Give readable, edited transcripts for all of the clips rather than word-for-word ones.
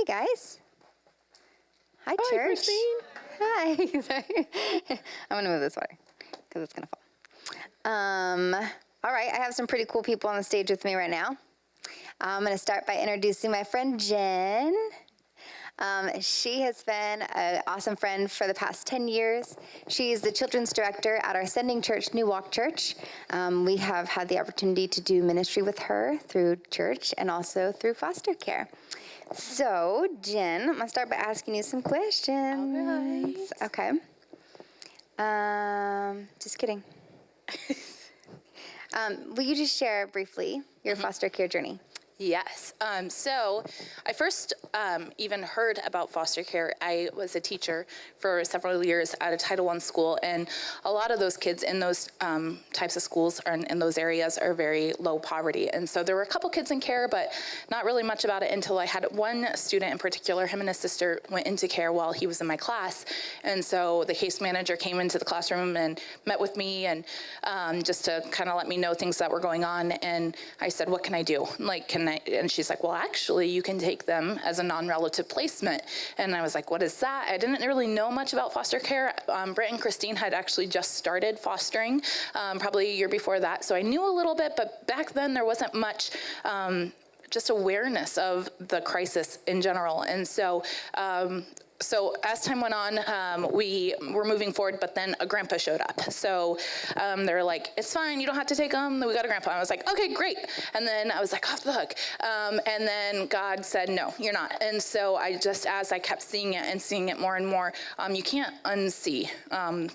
guys. Hi, Hi, church. Christine. Hi. Sorry. I'm going to move this way because it's going to fall. All right, I have some pretty cool people on the stage with me right now. I'm going to start by introducing my friend Jen. She has been an awesome friend for the past 10 years. She's the children's director at our sending church, New Walk Church. We have had the opportunity to do ministry with her through church and also through foster care. So, Jen, I'm going to start by asking you some questions. All right. Okay. Just kidding. Will you just share briefly your foster care journey? Yes. So I first even heard about foster care. I was a teacher for several years at a Title I school, and a lot of those kids in those types of schools or in those areas are very low poverty. And so there were a couple kids in care, but not really much about it until I had one student in particular. Him and his sister went into care while he was in my class. And so the case manager came into the classroom and met with me and just to kind of let me know things that were going on. And I said, what can I do? Like, and she's like, well, actually, you can take them as a non-relative placement. And I was like, what is that? I didn't really know much about foster care. Britt and Christine had actually just started fostering probably a year before that. So I knew a little bit, but back then there wasn't much just awareness of the crisis in general. And so so as time went on, we were moving forward, but then a grandpa showed up. So they were like, it's fine, you don't have to take them, we got a grandpa. And I was like, okay, great. And then I was like, off the hook. And then God said, no, you're not. And so I just, as I kept seeing it and seeing it more and more, you can't unsee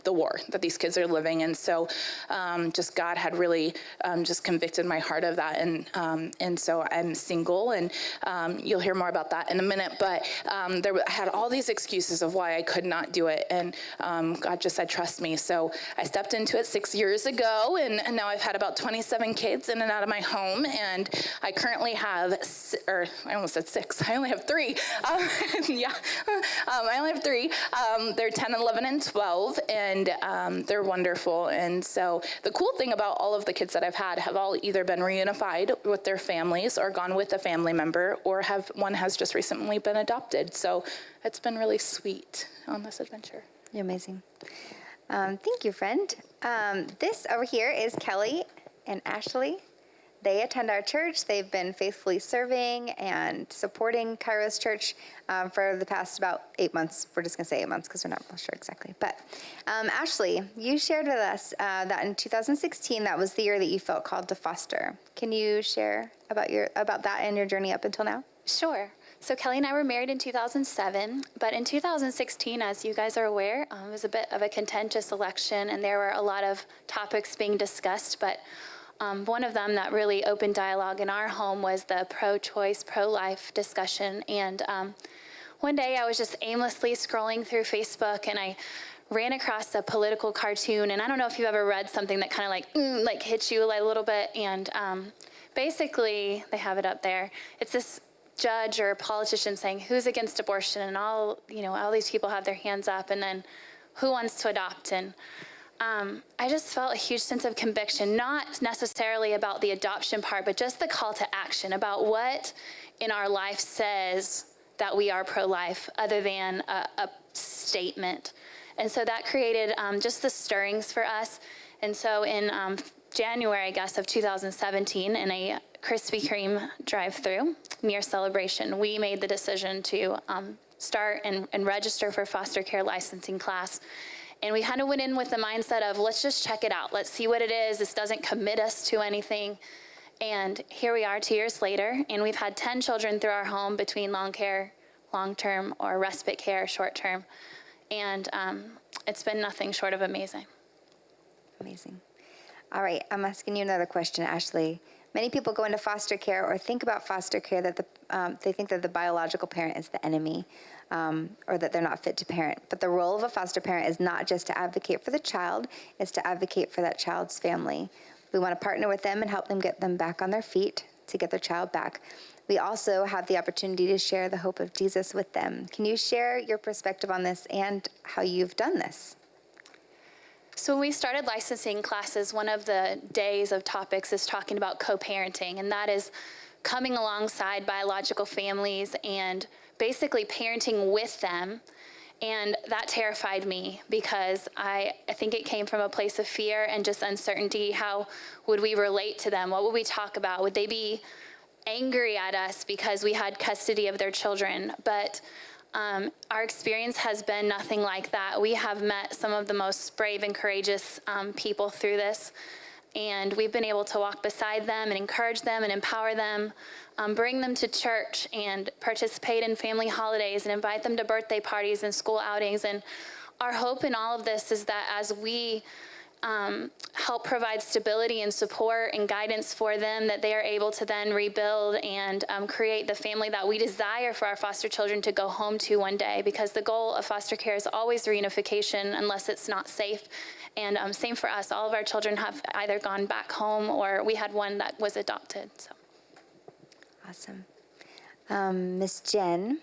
the war that these kids are living. And so just God had really just convicted my heart of that. And so I'm single, and you'll hear more about that in a minute. But I had all these excuses of why I could not do it, and God just said, trust me. So I stepped into it 6 years ago, and now I've had about 27 kids in and out of my home, and I currently have, I almost said 6, I only have 3. Yeah, I only have 3. They're 10, 11, and 12, and they're wonderful. And so the cool thing about all of the kids that I've had have all either been reunified with their families or gone with a family member, or one has just recently been adopted. So it's been really sweet on this adventure. You're amazing. Thank you, friend. This over here is Kelly and Ashley. They attend our church. They've been faithfully serving and supporting Kairos Church for the past about 8 months. We're just going to say 8 months because we're not sure exactly. But Ashley, you shared with us that in 2016, that was the year that you felt called to foster. Can you share about that and your journey up until now? Sure. So Kelly and I were married in 2007, but in 2016, as you guys are aware, it was a bit of a contentious election, and there were a lot of topics being discussed, but one of them that really opened dialogue in our home was the pro-choice, pro-life discussion. And one day I was just aimlessly scrolling through Facebook, and I ran across a political cartoon, and I don't know if you've ever read something that kind of like hits you a little bit, and basically, they have it up there. It's this judge or politician saying who's against abortion, and all these people have their hands up, and then who wants to adopt. And I just felt a huge sense of conviction, not necessarily about the adoption part, but just the call to action about what in our life says that we are pro-life other than a statement. And so that created just the stirrings for us. And so in January, I guess, of 2017, in a Krispy Kreme drive-through near Celebration, we made the decision to start and register for foster care licensing class. And we kind of went in with the mindset of, let's just check it out. Let's see what it is. This doesn't commit us to anything. And here we are 2 years later, and we've had 10 children through our home between long-term, or respite care, short-term. And it's been nothing short of amazing. Amazing. All right, I'm asking you another question, Ashley. Many people go into foster care or think about foster care that they think that the biological parent is the enemy, or that they're not fit to parent. But the role of a foster parent is not just to advocate for the child, it's to advocate for that child's family. We want to partner with them and help them get them back on their feet to get their child back. We also have the opportunity to share the hope of Jesus with them. Can you share your perspective on this and how you've done this? So when we started licensing classes, one of the days of topics is talking about co-parenting, and that is coming alongside biological families and basically parenting with them. And that terrified me because I think it came from a place of fear and just uncertainty. How would we relate to them? What would we talk about? Would they be angry at us because we had custody of their children? But our experience has been nothing like that. We have met some of the most brave and courageous people through this. And we've been able to walk beside them and encourage them and empower them, bring them to church and participate in family holidays and invite them to birthday parties and school outings. And our hope in all of this is that as we help provide stability and support and guidance for them, that they are able to then rebuild and create the family that we desire for our foster children to go home to one day, because the goal of foster care is always reunification unless it's not safe. And same for us. All of our children have either gone back home or we had one that was adopted. So. Awesome. Miss Jen,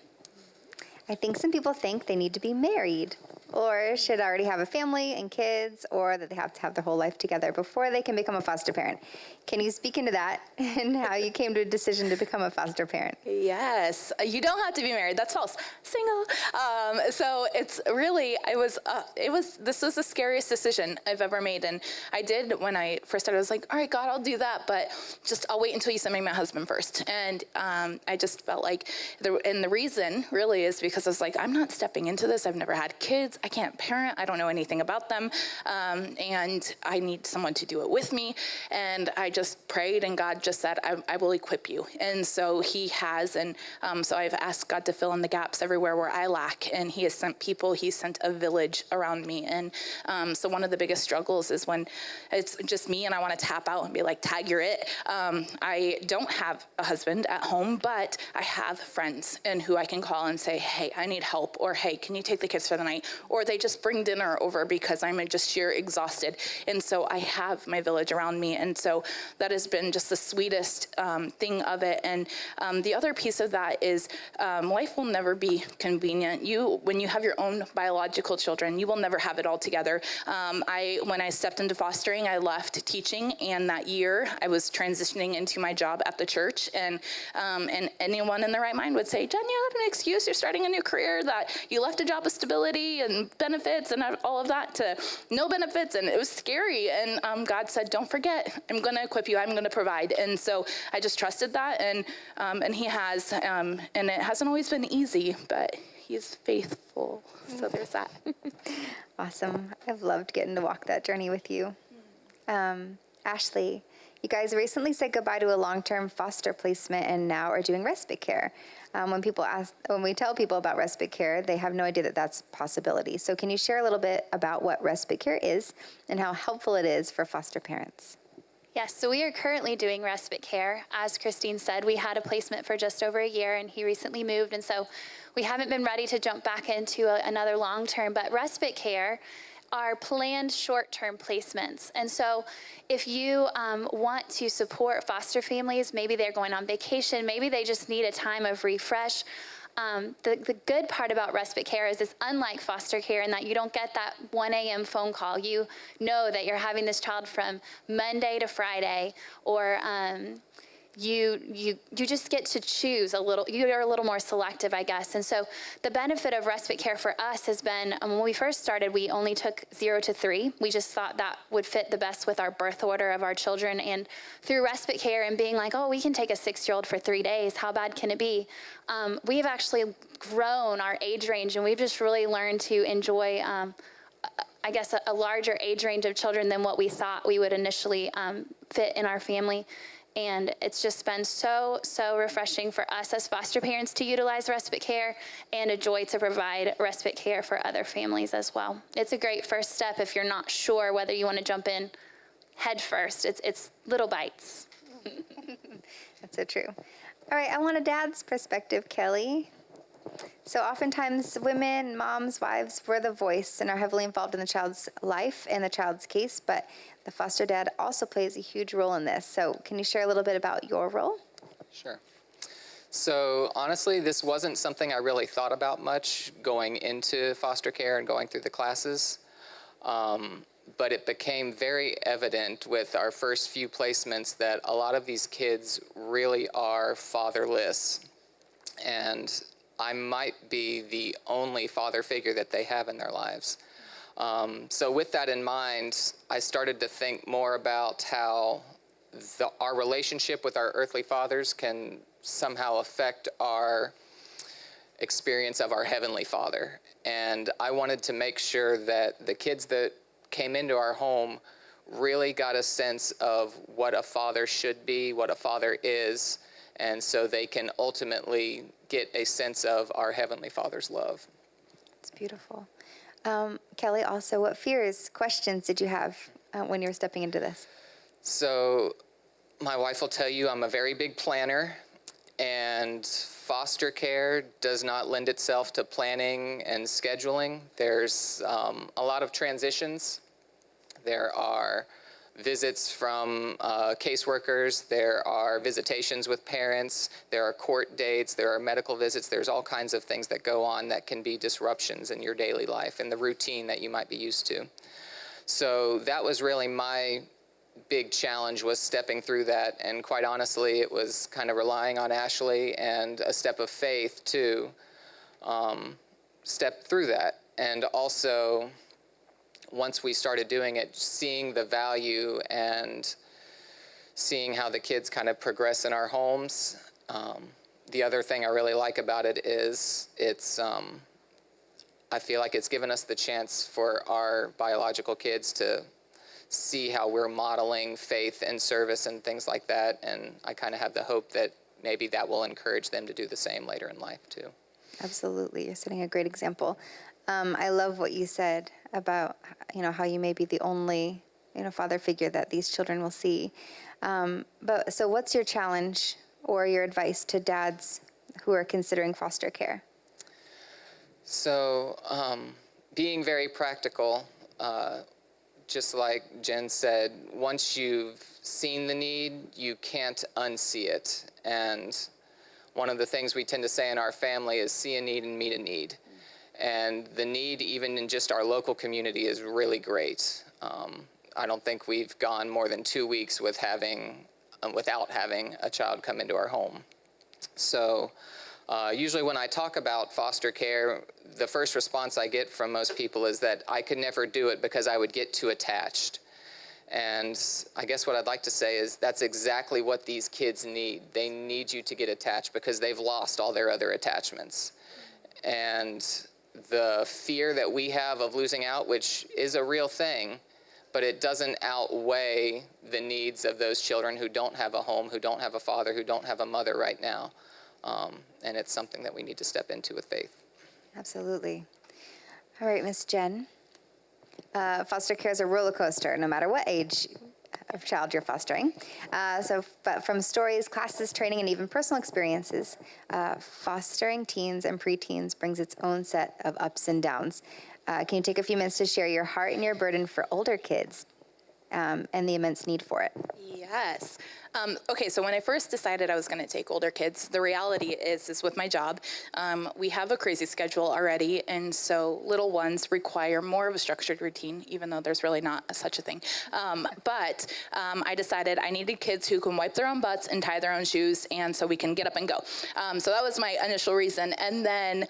I think some people think they need to be married or should already have a family and kids, or that they have to have their whole life together before they can become a foster parent. Can you speak into that and how you came to a decision to become a foster parent? Yes, you don't have to be married. That's false. Single. So it's really, this was the scariest decision I've ever made. And I did, when I first started, I was like, all right, God, I'll do that, but just, I'll wait until you send me my husband first. And I just felt like, the reason really is because I was like, I'm not stepping into this. I've never had kids. I can't parent. I don't know anything about them. And I need someone to do it with me. And I just prayed, and God just said, I will equip you. And so he has. And so I've asked God to fill in the gaps everywhere where I lack. And he has sent people. He sent a village around me. And so one of the biggest struggles is when it's just me and I want to tap out and be like, tag, you're it. I don't have a husband at home, but I have friends and who I can call and say, hey, I need help. Or, hey, can you take the kids for the night? Or they just bring dinner over because I'm just sheer exhausted. And so I have my village around me. And so that has been just the sweetest thing of it. And the other piece of that is life will never be convenient. When you have your own biological children, you will never have it all together. When I stepped into fostering, I left teaching. And that year I was transitioning into my job at the church. And anyone in their right mind would say, Jen, you have an excuse. You're starting a new career, that you left a job of stability and benefits and all of that to no benefits. And it was scary. And God said, don't forget, I'm going to equip you. I'm going to provide. And so I just trusted that. And he has, and it hasn't always been easy, but he's faithful. So there's that. Awesome. I've loved getting to walk that journey with you. Ashley, you guys recently said goodbye to a long-term foster placement and now are doing respite care. When we tell people about respite care, they have no idea that that's a possibility. So can you share a little bit about what respite care is and how helpful it is for foster parents? Yes, so we are currently doing respite care. As Christine said, we had a placement for just over a year and he recently moved. And so we haven't been ready to jump back into another long-term, but respite care are planned short-term placements. And so if you want to support foster families, maybe they're going on vacation, maybe they just need a time of refresh. The good part about respite care is it's unlike foster care in that you don't get that 1 a.m. phone call. You know that you're having this child from Monday to Friday, or you just get to choose a little. You're a little more selective, I guess. And so the benefit of respite care for us has been, when we first started, we only took 0 to 3. We just thought that would fit the best with our birth order of our children. And through respite care and being like, oh, we can take a 6-year-old for 3 days, how bad can it be? We've actually grown our age range, and we've just really learned to enjoy I guess a larger age range of children than what we thought we would initially fit in our family. And it's just been so refreshing for us as foster parents to utilize respite care, and a joy to provide respite care for other families as well. It's a great first step if you're not sure whether you want to jump in head first. It's little bites. That's so true. All right, I want a dad's perspective, Kelly. So oftentimes women, moms, wives, we're the voice and are heavily involved in the child's life and the child's case, but the foster dad also plays a huge role in this. So can you share a little bit about your role? Sure. So honestly, this wasn't something I really thought about much going into foster care and going through the classes. but it became very evident with our first few placements that a lot of these kids really are fatherless. And I might be the only father figure that they have in their lives. So with that in mind, I started to think more about how our relationship with our earthly fathers can somehow affect our experience of our Heavenly Father. And I wanted to make sure that the kids that came into our home really got a sense of what a father should be, what a father is, and so they can ultimately get a sense of our Heavenly Father's love. It's beautiful. Kelly, also, what fears, questions did you have when you were stepping into this? So my wife will tell you I'm a very big planner, and foster care does not lend itself to planning and scheduling. There's a lot of transitions. There are visits from caseworkers, there are visitations with parents, there are court dates, there are medical visits, there's all kinds of things that go on that can be disruptions in your daily life and the routine that you might be used to. So that was really my big challenge, was stepping through that, and quite honestly it was kind of relying on Ashley and a step of faith to step through that. And also, once we started doing it, seeing the value and seeing how the kids kind of progress in our homes. The other thing I really like about it is I feel like it's given us the chance for our biological kids to see how we're modeling faith and service and things like that. And I kind of have the hope that maybe that will encourage them to do the same later in life too. Absolutely. You're setting a great example. I love what you said about, how you may be the only, father figure that these children will see. So what's your challenge or your advice to dads who are considering foster care? So being very practical, just like Jen said, once you've seen the need, you can't unsee it. And one of the things we tend to say in our family is see a need and meet a need. And the need, even in just our local community, is really great. I don't think we've gone more than 2 weeks without having a child come into our home. So usually when I talk about foster care, the first response I get from most people is that I could never do it because I would get too attached. And I guess what I'd like to say is that's exactly what these kids need. They need you to get attached because they've lost all their other attachments. And the fear that we have of losing out, which is a real thing, but it doesn't outweigh the needs of those children who don't have a home, who don't have a father, who don't have a mother right now. And it's something that we need to step into with faith. Absolutely. All right, Miss Jen. Foster care is a roller coaster, no matter what age of child you're fostering. But from stories, classes, training, and even personal experiences, fostering teens and preteens brings its own set of ups and downs. Can you take a few minutes to share your heart and your burden for older kids and the immense need for it? Yes. Okay, so when I first decided I was going to take older kids, the reality is with my job, we have a crazy schedule already, and so little ones require more of a structured routine, even though there's really not such a thing. But I decided I needed kids who can wipe their own butts and tie their own shoes, and so we can get up and go. So that was my initial reason. And then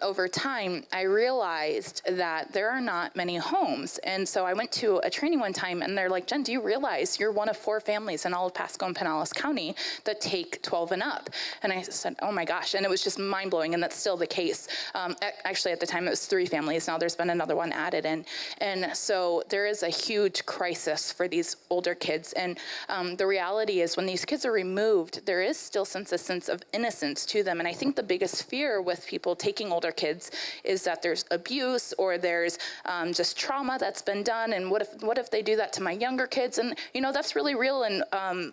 over time, I realized that there are not many homes. And so I went to a training one time, and they're like, Jen, do you realize you're one of 4 families in all of Pasco and Pinellas County that take 12 and up? And I said, oh my gosh. And it was just mind blowing. And that's still the case. Actually, at the time, it was 3 families. Now there's been another one added in. And so there is a huge crisis for these older kids. And the reality is when these kids are removed, there is still a sense of innocence to them. And I think the biggest fear with people taking older kids is that there's abuse or there's just trauma that's been done. And what if they do that to my younger kids? And, that's really real and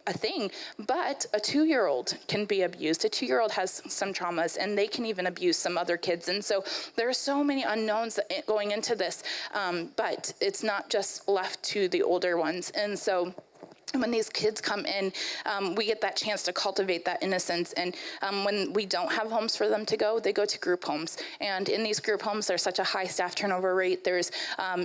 a thing. But a 2-year-old can be abused. A 2-year-old has some traumas, and they can even abuse some other kids. And so there are so many unknowns going into this, but it's not just left to the older ones. And so And when these kids come in, we get that chance to cultivate that innocence. And when we don't have homes for them to go, they go to group homes. And in these group homes, there's such a high staff turnover rate. There's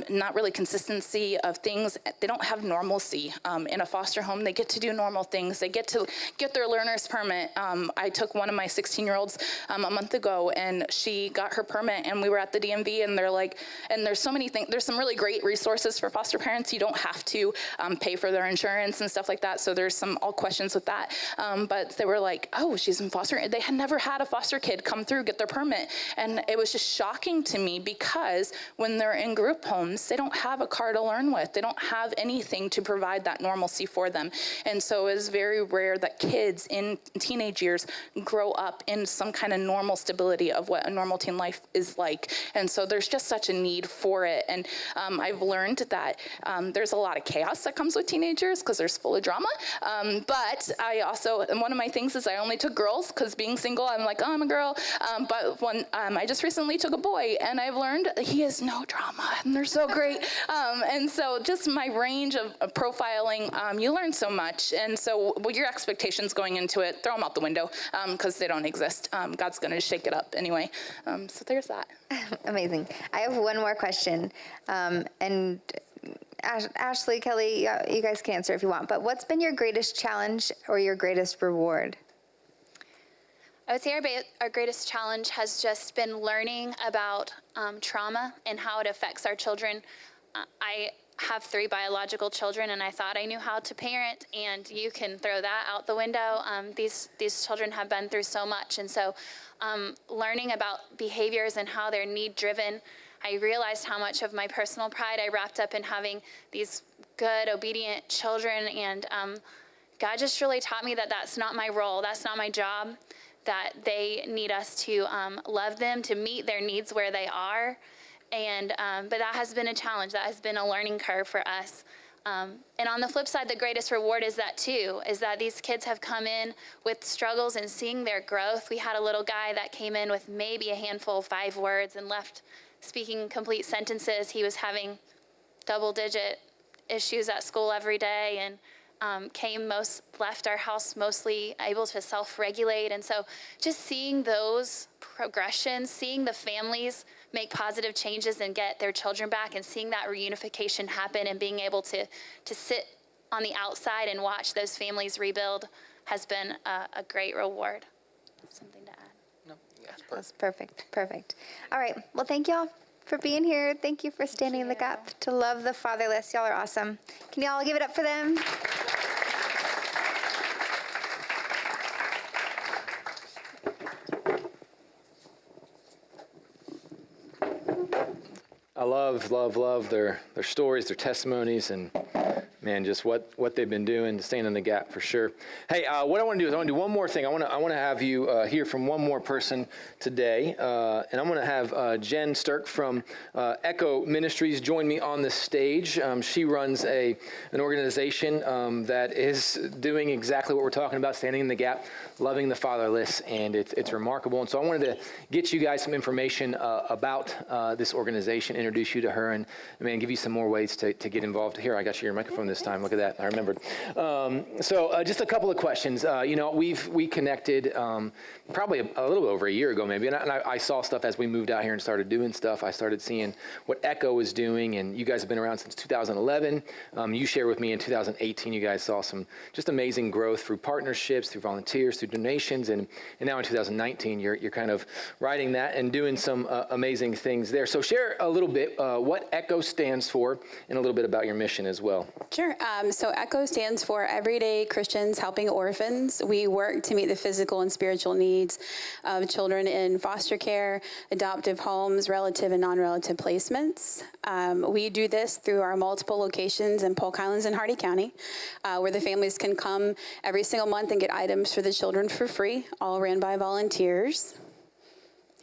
not really consistency of things. They don't have normalcy. In a foster home, they get to do normal things. They get to get their learner's permit. I took one of my 16-year-olds a month ago, and she got her permit, and we were at the DMV, and they're like, and there's so many things. There's some really great resources for foster parents. You don't have to pay for their insurance and stuff like that. So there's all questions with that. But they were like, oh, she's in foster. They had never had a foster kid come through, get their permit. And it was just shocking to me because when they're in group homes, they don't have a car to learn with. They don't have anything to provide that normalcy for them. And so it's very rare that kids in teenage years grow up in some kind of normal stability of what a normal teen life is like. And so there's just such a need for it. And I've learned that there's a lot of chaos that comes with teenagers because they're full of drama. But I also, and one of my things is I only took girls because being single, I'm like, oh, I'm a girl. But when I just recently took a boy, and I've learned that he has no drama, and they're so great. And so just my range of profiling, you learn so much. And so your expectations going into it, throw them out the window because they don't exist. God's going to shake it up anyway. So there's that. Amazing. I have one more question. And Ashley, Kelly, you guys can answer if you want, but what's been your greatest challenge or your greatest reward? I would say our greatest challenge has just been learning about trauma and how it affects our children. I have 3 biological children, and I thought I knew how to parent, and you can throw that out the window. These children have been through so much, and so learning about behaviors and how they're need-driven, I realized how much of my personal pride I wrapped up in having these good, obedient children, and God just really taught me that that's not my role, that's not my job, that they need us to love them, to meet their needs where they are. And but that has been a challenge. That has been a learning curve for us. And on the flip side, the greatest reward is that too, is that these kids have come in with struggles and seeing their growth. We had a little guy that came in with maybe a handful of 5 words and left speaking complete sentences. He was having double-digit issues at school every day, and left our house mostly able to self-regulate. And so just seeing those progressions, seeing the families make positive changes and get their children back, and seeing that reunification happen, and being able to sit on the outside and watch those families rebuild has been a great reward. Something to add. No, That's perfect. Perfect. All right. Well, thank y'all for being here. Thank you for standing in the gap to love the fatherless. Y'all are awesome. Can y'all give it up for them? I love their stories, their testimonies, and man, just what they've been doing to stand in the gap for sure. Hey, what I want to do is I want to do one more thing. I want to have you hear from one more person today, and I'm going to have Jen Sturck from Echo Ministries join me on the stage. She runs an organization that is doing exactly what we're talking about, standing in the gap, loving the fatherless, and it's remarkable. And so I wanted to get you guys some information about this organization, introduce you to her, and man, give you some more ways to get involved. Here, I got you your microphone this time. Look at that. I remembered. So just a couple of questions. We connected probably a little over a year ago, maybe, and I saw stuff as we moved out here and started doing stuff. I started seeing what Echo was doing, and you guys have been around since 2011. You shared with me in 2018, you guys saw some just amazing growth through partnerships, through volunteers, through donations, and now in 2019, you're kind of riding that and doing some amazing things there. So share a little bit what Echo stands for and a little bit about your mission as well. Sure. So ECHO stands for Everyday Christians Helping Orphans. We work to meet the physical and spiritual needs of children in foster care, adoptive homes, relative and non-relative placements. We do this through our multiple locations in Polk Highlands and Hardy County, where the families can come every single month and get items for the children for free, all ran by volunteers.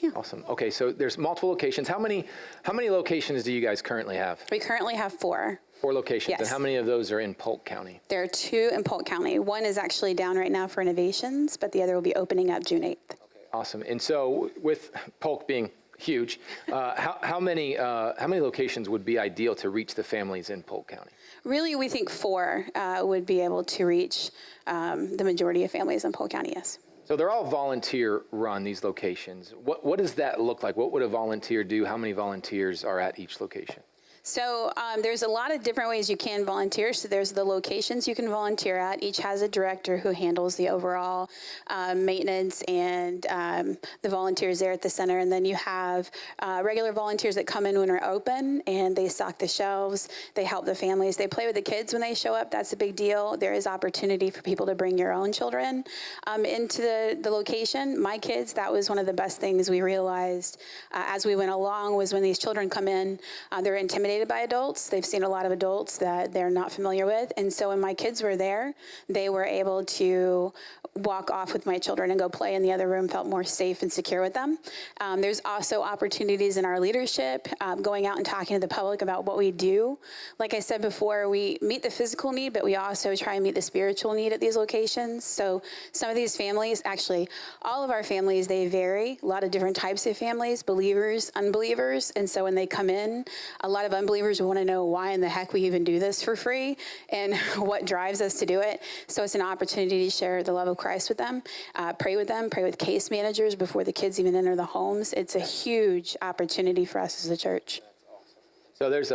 Yeah. Awesome. Okay, so there's multiple locations. How many locations do you guys currently have? We currently have 4. 4 locations. Yes. And how many of those are in Polk County? There are 2 in Polk County. One is actually down right now for renovations, but the other will be opening up June 8th. Okay, awesome. And so with Polk being huge. How many locations would be ideal to reach the families in Polk County? Really, we think 4 would be able to reach the majority of families in Polk County, yes. So they're all volunteer-run, these locations. What does that look like? What would a volunteer do? How many volunteers are at each location? So there's a lot of different ways you can volunteer. So there's the locations you can volunteer at. Each has a director who handles the overall maintenance and the volunteers there at the center. And then you have regular volunteers that come in when we're open, and they stock the shelves. They help the families. They play with the kids when they show up. That's a big deal. There is opportunity for people to bring your own children into the location. My kids, that was one of the best things we realized as we went along, was when these children come in, they're intimidated by adults. They've seen a lot of adults that they're not familiar with. And so when my kids were there, they were able to walk off with my children and go play in the other room, felt more safe and secure with them. There's also opportunities in our leadership, going out and talking to the public about what we do. Like I said before, we meet the physical need, but we also try and meet the spiritual need at these locations. So some of these families, actually all of our families, they vary. A lot of different types of families, believers, unbelievers. And so when they come in, a lot of unbelievers want to know why in the heck we even do this for free and what drives us to do it. So it's an opportunity to share the love of Christ with them, pray with case managers before the kids even enter the homes. It's a huge opportunity for us as a church. So there's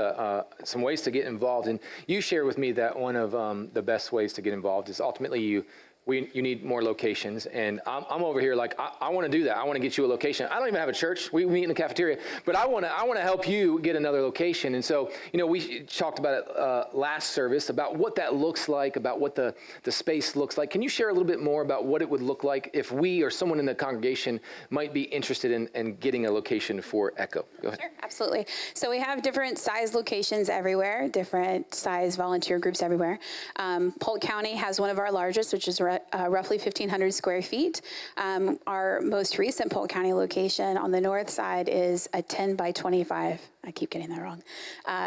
some ways to get involved, and you shared with me that one of the best ways to get involved is ultimately you need more locations, and I'm over here like I want to do that. I want to get you a location. I don't even have a church. We meet in the cafeteria, but I want to help you get another location. And so we talked about it last service about what that looks like, about what the space looks like. Can you share a little bit more about what it would look like if we or someone in the congregation might be interested in getting a location for Echo? Go ahead. Sure, absolutely. So we have different size locations everywhere, different size volunteer groups everywhere. Polk County has one of our largest, which is roughly 1,500 square feet. Our most recent Polk County location on the north side is a 10 by 25, I keep getting that wrong,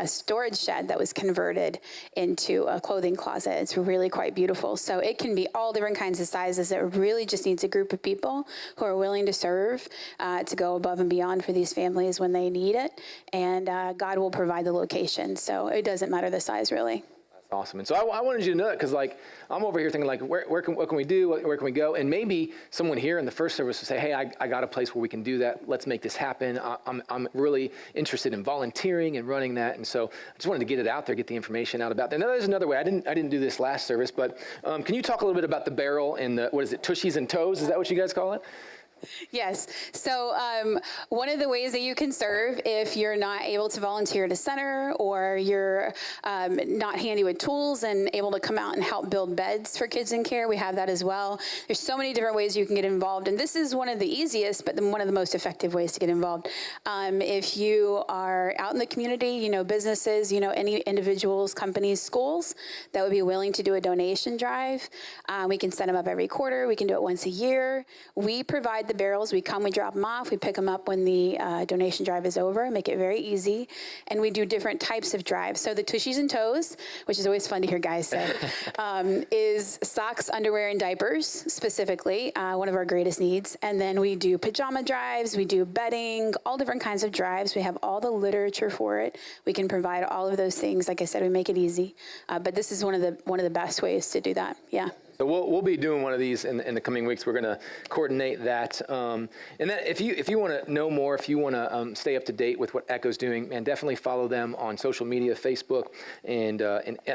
storage shed that was converted into a clothing closet. It's really quite beautiful. So it can be all different kinds of sizes. It really just needs a group of people who are willing to serve, to go above and beyond for these families when they need it. And God will provide the location. So it doesn't matter the size, really. Awesome. And so I wanted you to know that because, I'm over here thinking, what can we do? Where can we go? And maybe someone here in the first service will say, hey, I got a place where we can do that. Let's make this happen. I'm really interested in volunteering and running that. And so I just wanted to get it out there, get the information out about that. Now, there's another way. I didn't do this last service, but can you talk a little bit about the barrel and the, what is it, tushies and toes? Is that what you guys call it? Yes. So one of the ways that you can serve if you're not able to volunteer at a center or you're not handy with tools and able to come out and help build beds for kids in care, we have that as well. There's so many different ways you can get involved, and this is one of the easiest, but one of the most effective ways to get involved. If you are out in the community, businesses, any individuals, companies, schools that would be willing to do a donation drive, we can set them up every quarter. We can do it once a year. We provide the barrels. We drop them off. We pick them up when the donation drive is over, make it very easy. And we do different types of drives. So the tushies and toes, which is always fun to hear guys say, is socks, underwear, and diapers, specifically, one of our greatest needs. And then we do pajama drives. We do bedding, all different kinds of drives. We have all the literature for it. We can provide all of those things. Like I said, we make it easy. But this is one of the best ways to do that. Yeah. So we'll be doing one of these in the coming weeks. We're going to coordinate that. And then if you want to know more, if you want to stay up to date with what Echo's doing, man, definitely follow them on social media, Facebook, and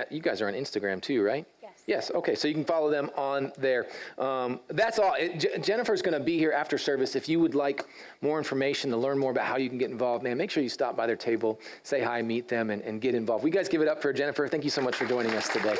you guys are on Instagram too, right? Yes. Okay. So you can follow them on there. That's all. Jennifer's going to be here after service. If you would like more information to learn more about how you can get involved, man, make sure you stop by their table, say hi, meet them, and get involved. We guys give it up for Jennifer. Thank you so much for joining us today.